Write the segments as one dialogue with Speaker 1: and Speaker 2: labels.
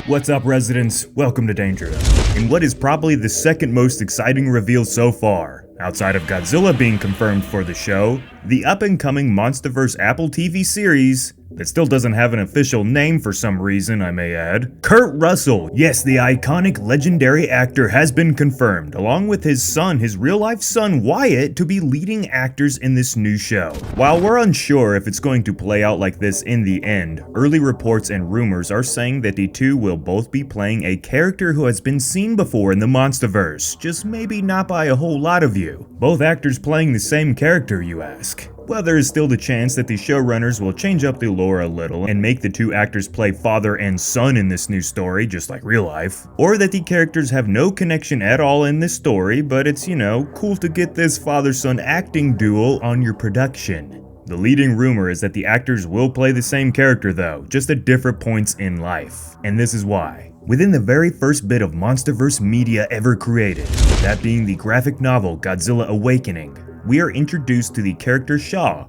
Speaker 1: What's up, residents? Welcome to Danger in what is probably the second most exciting reveal so far. Outside of Godzilla being confirmed for the show, the up-and-coming MonsterVerse Apple TV series that still doesn't have an official name for some reason, I may add. Kurt Russell, yes, the iconic legendary actor, has been confirmed, along with his son, his real-life son Wyatt, to be leading actors in this new show. While we're unsure if it's going to play out like this in the end, early reports and rumors are saying that the two will both be playing a character who has been seen before in the MonsterVerse, just maybe not by a whole lot of you. Both actors playing the same character, you ask? Well, there is still the chance that the showrunners will change up the lore a little and make the two actors play father and son in this new story, just like real life. Or that the characters have no connection at all in this story, but it's, cool to get this father-son acting duo on your production. The leading rumor is that the actors will play the same character though, just at different points in life. And this is why. Within the very first bit of MonsterVerse media ever created, that being the graphic novel Godzilla Awakening, we are introduced to the character Shah,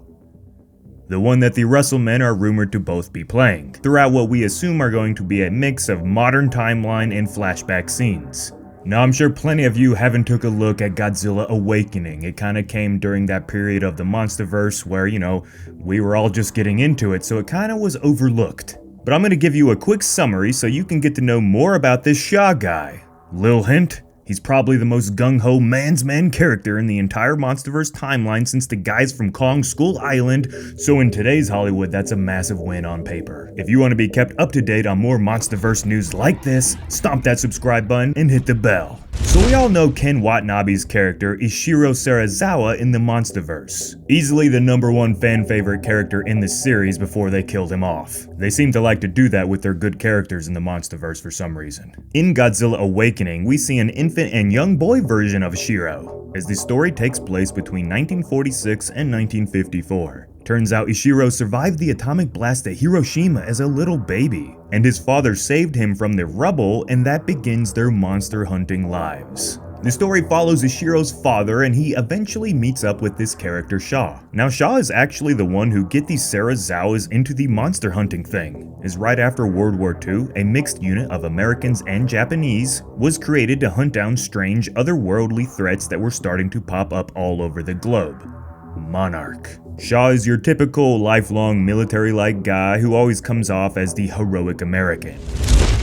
Speaker 1: the one that the Russell men are rumored to both be playing, throughout what we assume are going to be a mix of modern timeline and flashback scenes. Now, I'm sure plenty of you haven't took a look at Godzilla Awakening. It kinda came during that period of the MonsterVerse where, we were all just getting into it, so it kinda was overlooked. But I'm gonna give you a quick summary so you can get to know more about this Shah guy. Lil hint? He's probably the most gung-ho man's man character in the entire MonsterVerse timeline since the guys from Kong Skull Island, so in today's Hollywood, that's a massive win on paper. If you want to be kept up to date on more MonsterVerse news like this, stomp that subscribe button and hit the bell. So we all know Ken Watanabe's character is Ishiro Serizawa in the MonsterVerse. Easily the #1 fan favorite character in the series before they killed him off. They seem to like to do that with their good characters in the MonsterVerse for some reason. In Godzilla Awakening, we see an infant and young boy version of Ishiro, as the story takes place between 1946 and 1954. Turns out Ishiro survived the atomic blast at Hiroshima as a little baby, and his father saved him from the rubble, and that begins their monster hunting lives. The story follows Ishiro's father, and he eventually meets up with this character Shah. Now, Shah is actually the one who get these Serizawas into the monster hunting thing, as right after World War II, a mixed unit of Americans and Japanese was created to hunt down strange, otherworldly threats that were starting to pop up all over the globe. Monarch. Shah is your typical lifelong military-like guy who always comes off as the heroic American.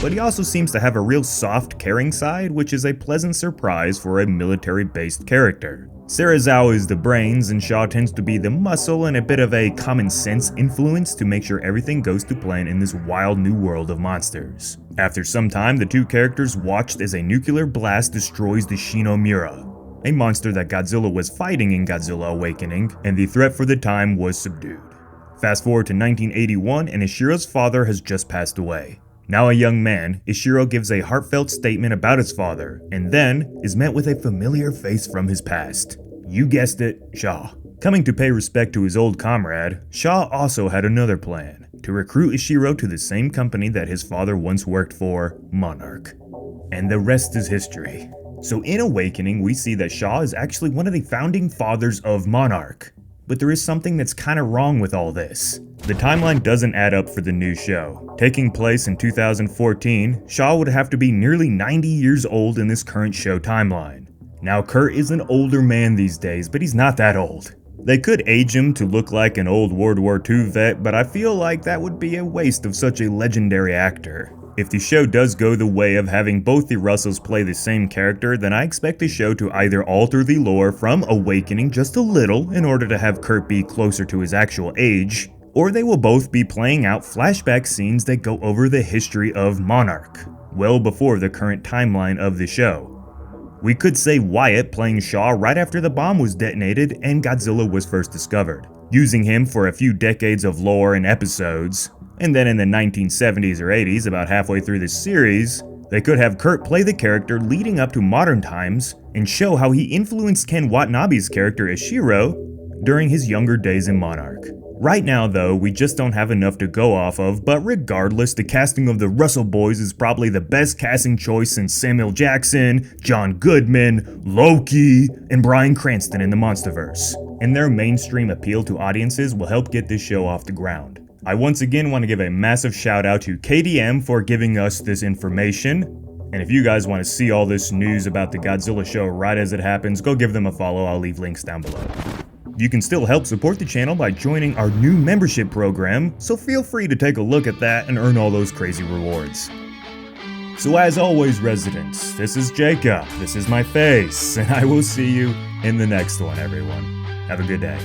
Speaker 1: But he also seems to have a real soft, caring side, which is a pleasant surprise for a military-based character. Serizawa is the brains, and Shah tends to be the muscle and a bit of a common-sense influence to make sure everything goes to plan in this wild new world of monsters. After some time, the two characters watched as a nuclear blast destroys the Shinomura, a monster that Godzilla was fighting in Godzilla Awakening, and the threat for the time was subdued. Fast forward to 1981, and Ishiro's father has just passed away. Now a young man, Ishiro gives a heartfelt statement about his father, and then is met with a familiar face from his past. You guessed it, Shah. Coming to pay respect to his old comrade, Shah also had another plan, to recruit Ishiro to the same company that his father once worked for, Monarch. And the rest is history. So in Awakening, we see that Shah is actually one of the founding fathers of Monarch. But there is something that's kinda wrong with all this. The timeline doesn't add up for the new show. Taking place in 2014, Shah would have to be nearly 90 years old in this current show timeline. Now Kurt is an older man these days, but he's not that old. They could age him to look like an old World War II vet, but I feel like that would be a waste of such a legendary actor. If the show does go the way of having both the Russells play the same character, then I expect the show to either alter the lore from Awakening just a little in order to have Kurt be closer to his actual age, or they will both be playing out flashback scenes that go over the history of Monarch, well before the current timeline of the show. We could say Wyatt playing Shah right after the bomb was detonated and Godzilla was first discovered, using him for a few decades of lore and episodes. And then in the 1970s or 80s, about halfway through the series, they could have Kurt play the character leading up to modern times and show how he influenced Ken Watanabe's character Ishiro during his younger days in Monarch. Right now though, we just don't have enough to go off of, but regardless, the casting of the Russell boys is probably the best casting choice since Samuel Jackson, John Goodman, Loki, and Bryan Cranston in the MonsterVerse. And their mainstream appeal to audiences will help get this show off the ground. I once again want to give a massive shout out to KDM for giving us this information. And if you guys want to see all this news about the Godzilla show right as it happens, go give them a follow. I'll leave links down below. You can still help support the channel by joining our new membership program, so feel free to take a look at that and earn all those crazy rewards. So as always, residents, this is Jacob, this is my face, and I will see you in the next one, everyone. Have a good day.